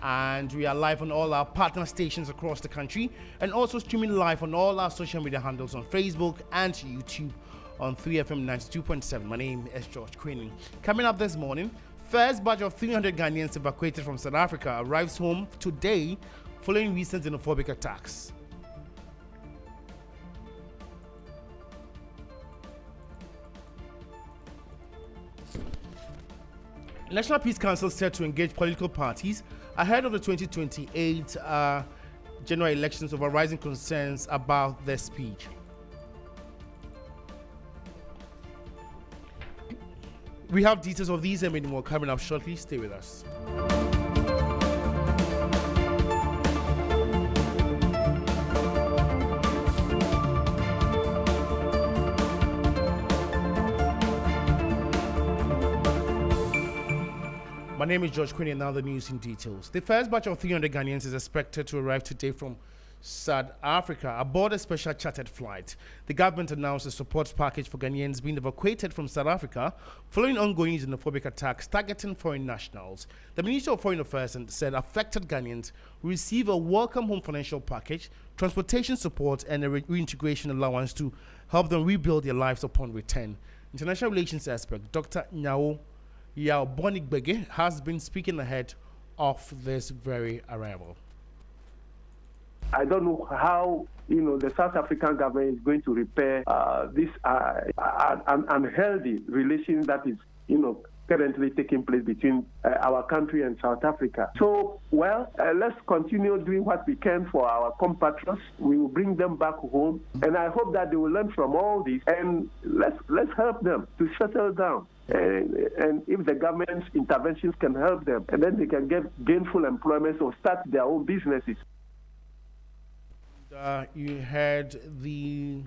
And we are live on all our partner stations across the country and also streaming live on all our social media handles on Facebook and YouTube on 3FM 92.7. My name is George Kwaning. Coming up this morning, first batch of 300 Ghanaians evacuated from South Africa arrives home today following recent xenophobic attacks. National Peace Council said to engage political parties ahead of the 2028 general elections over rising concerns about their speech. We have details of these and many more coming up shortly. Stay with us. My name is George Kwaning, and now the news in details. The first batch of 300 Ghanaians is expected to arrive today from South Africa aboard a special chartered flight. The government announced a support package for Ghanaians being evacuated from South Africa following ongoing xenophobic attacks targeting foreign nationals. The Minister of Foreign Affairs said affected Ghanaians will receive a welcome home financial package, transportation support, and a reintegration allowance to help them rebuild their lives upon return. International Relations expert Dr. Kwaning has been speaking ahead of this very arrival. I don't know how the South African government is going to repair this unhealthy relation that is currently taking place between our country and South Africa. So, let's continue doing what we can for our compatriots. We will bring them back home, and I hope that they will learn from all this, and let's help them to settle down. And if the government's interventions can help them, and then they can get gainful employment or start their own businesses. You heard the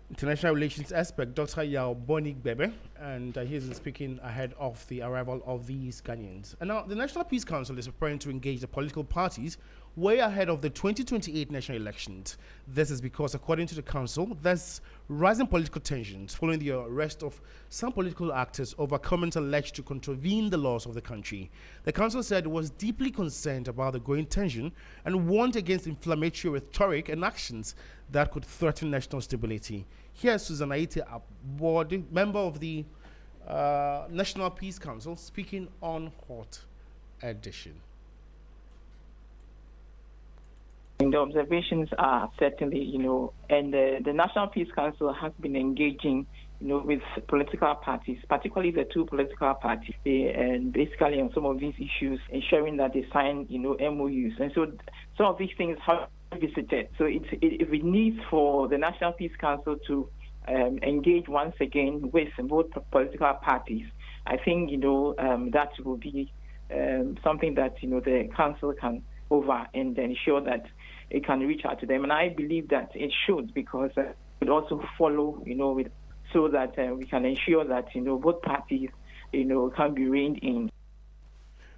international relations expert, Dr. Kwaning, and he is speaking ahead of the arrival of these Ghanaians. And now the National Peace Council is preparing to engage the political parties way ahead of the 2028 national elections. This is because, according to the council, there's rising political tensions following the arrest of some political actors over comments alleged to contravene the laws of the country. The council said it was deeply concerned about the growing tension and warned against inflammatory rhetoric and actions that could threaten national stability. Here's Susan Aite Abode, member of the National Peace Council, speaking on Hot Edition. The observations are certainly, and the National Peace Council has been engaging, with political parties, particularly the two political parties, and basically on some of these issues, ensuring that they sign, MOUs. And so some of these things have visited. So if it needs for the National Peace Council to engage once again with both political parties, I think, that will be something that, the council can over and ensure that it can reach out to them. And I believe that it should, because it would also follow, so that we can ensure that, both parties, can be reined in.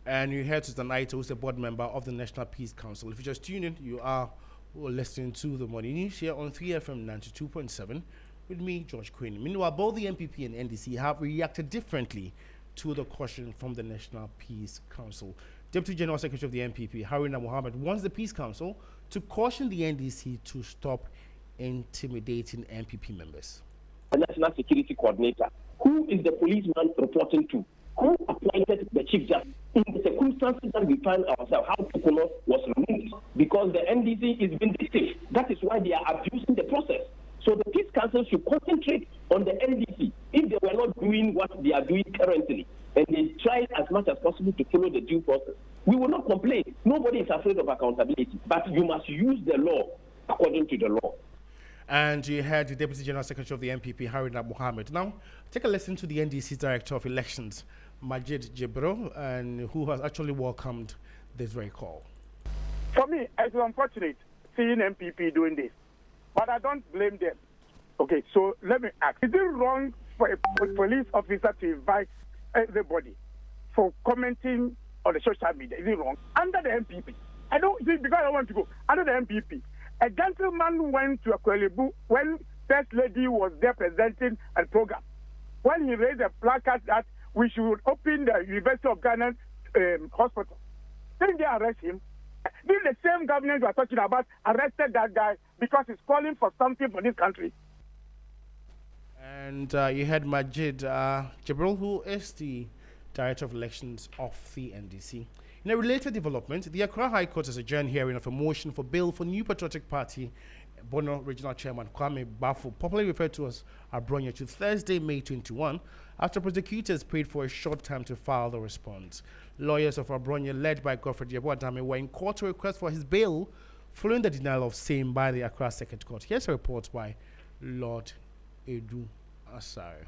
And you heard Susan Aite, who's a board member of the National Peace Council. If you just tune in, you are listening to the morning news here on 3FM 92.7 with me, George Kwaning. Meanwhile, both the NPP and NDC have reacted differently to the caution from the National Peace Council. Deputy General Secretary of the NPP, Haruna Mohammed, wants the Peace Council to caution the NDC to stop intimidating NPP members. The National Security Coordinator, who is the policeman reporting to, who appointed the Chief Justice in the circumstances that we find ourselves, how Tukuno was removed, because the NDC is vindictive. That is why they are abusing the process. So the Peace Council should concentrate on the NDC if they were not doing what they are doing currently, and they try as much as possible to follow the due process. We will not complain. Nobody is afraid of accountability, but you must use the law according to the law. And you heard the Deputy General Secretary of the NPP, Haruna Mohammed. Now, take a listen to the NDC Director of Elections, Majid Jibro, and who has actually welcomed this very call. For me, it's unfortunate seeing NPP doing this, but I don't blame them. Okay, so let me ask, is it wrong for a police officer to invite everybody for commenting on the social media? Is it wrong? Under the MPP, I don't see, because I want to go, under the MPP, a gentleman went to Akwelibu when First Lady was there presenting a program. When he raised a placard that we should open the University of Ghana hospital. Didn't they arrest him? This is the same government we are talking about arrested that guy because he's calling for something for this country. And you had Majid Jibril, who is the Director of Elections of the NDC. In a related development, the Accra High Court has adjourned hearing of a motion for bail for New Patriotic Party Bono Regional Chairman Kwame Bafo, popularly referred to as Abronya, to Thursday, May 21, after prosecutors paid for a short time to file the response. Lawyers of Abronya, led by Godfrey Yeboadame, were in court to request for his bail following the denial of same by the Accra Circuit Court. Here's a report by Lord Edu Asare.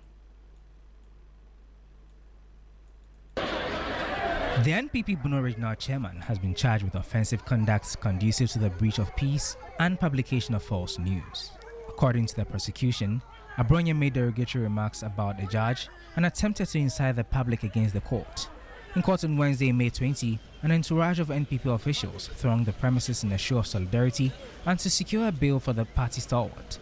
The NPP Bono Regional Chairman has been charged with offensive conduct conducive to the breach of peace and publication of false news. According to the prosecution, Abronya made derogatory remarks about the judge and attempted to incite the public against the court. In court on Wednesday, May 20, an entourage of NPP officials thronged the premises in a show of solidarity and to secure a bail for the party stalwart.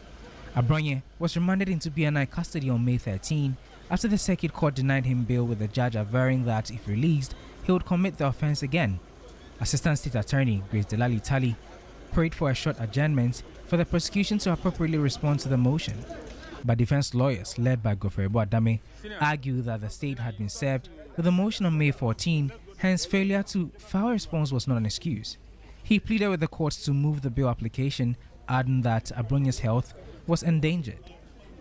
Abronya was remanded into BNI custody on May 13 after the circuit court denied him bail, with the judge averring that if released, he would commit the offense again. Assistant State Attorney Grace Delali Tali prayed for a short adjournment for the prosecution to appropriately respond to the motion. But defense lawyers, led by Godfrey Yeboadame, argue that the state had been served with a motion on May 14, hence failure to file a response was not an excuse. He pleaded with the courts to move the bail application, adding that Abronya's health was endangered.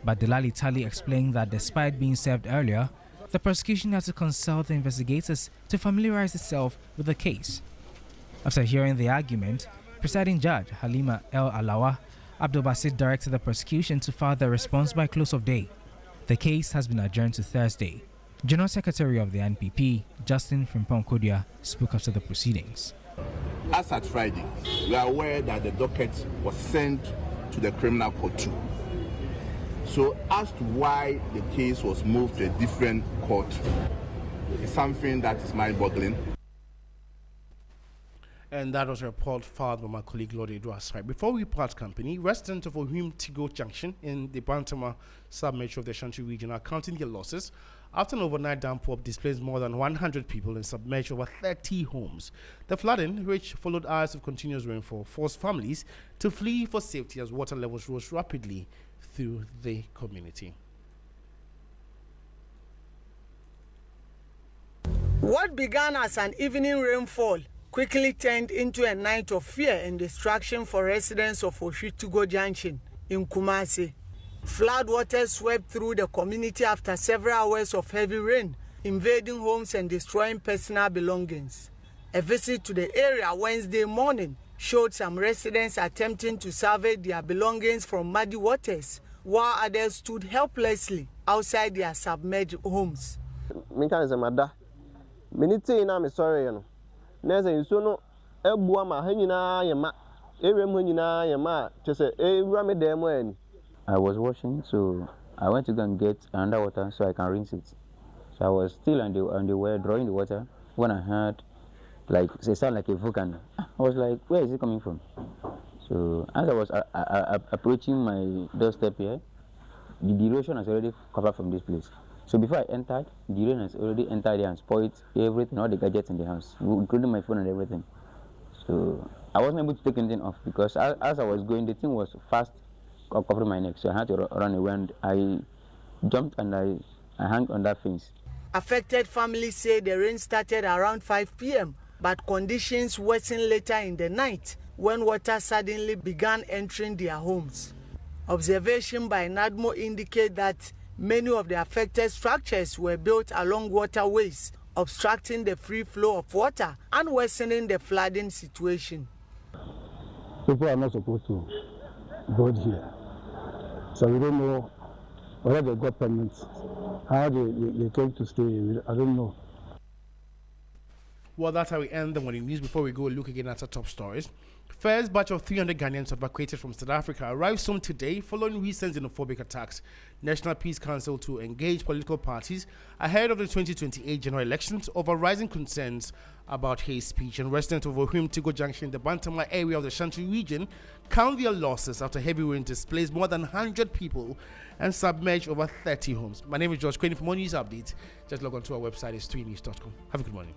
But Delali Tali explained that despite being served earlier, the prosecution had to consult the investigators to familiarize itself with the case. After hearing the argument, presiding judge Halima El Alawa Abdul Basit directed the prosecution to file their response by close of day. The case has been adjourned to Thursday. General Secretary of the NPP, Justin Frimpong-Kodia, spoke after the proceedings. As at Friday, we are aware that the docket was sent to the criminal court too. So as to why the case was moved to a different court is something that is mind-boggling. And that was a report filed by my colleague Lord Edouard. Before we part company, residents of Ohim Tigo Junction in the Bantama sub-metro of the Ashanti region are counting their losses after an overnight downpour displaced more than 100 people and submerged over 30 homes. The flooding, which followed hours of continuous rainfall, forced families to flee for safety as water levels rose rapidly through the community. What began as an evening rainfall quickly turned into a night of fear and destruction for residents of Oshitugo Junction in Kumasi. Floodwaters swept through the community after several hours of heavy rain, invading homes and destroying personal belongings. A visit to the area Wednesday morning showed some residents attempting to salvage their belongings from muddy waters, while others stood helplessly outside their submerged homes. I was washing, so I went to go and get underwater so I can rinse it. So I was still on the way drawing the water when I heard like it sounded like a volcano. I was like, where is it coming from? So as I was approaching my doorstep here, the erosion has already covered from this place. So before I entered, the rain has already entered there and spoiled everything, all the gadgets in the house, including my phone and everything. So I wasn't able to take anything off because as I was going, the thing was fast covering my neck. So I had to run away and I jumped and I hung on that fence. Affected families say the rain started around 5 p.m., but conditions worsened later in the night when water suddenly began entering their homes. Observation by NADMO indicate that many of the affected structures were built along waterways, obstructing the free flow of water and worsening the flooding situation. People are not supposed to go here. So we don't know whether they got permits, how they came to stay. I don't know. Well, that's how we end the morning news. Before we go look again at our top stories. First batch of 300 Ghanaians evacuated from South Africa arrives home today following recent xenophobic attacks. National Peace Council to engage political parties ahead of the 2028 general elections over rising concerns about hate speech. And residents of Ohim Tigo Junction in the Bantama area of the Ashanti region count their losses after heavy rain displaced more than 100 people and submerged over 30 homes. My name is George Kwaning. For more news updates, just log on to our website, it's 3news.com. Have a good morning.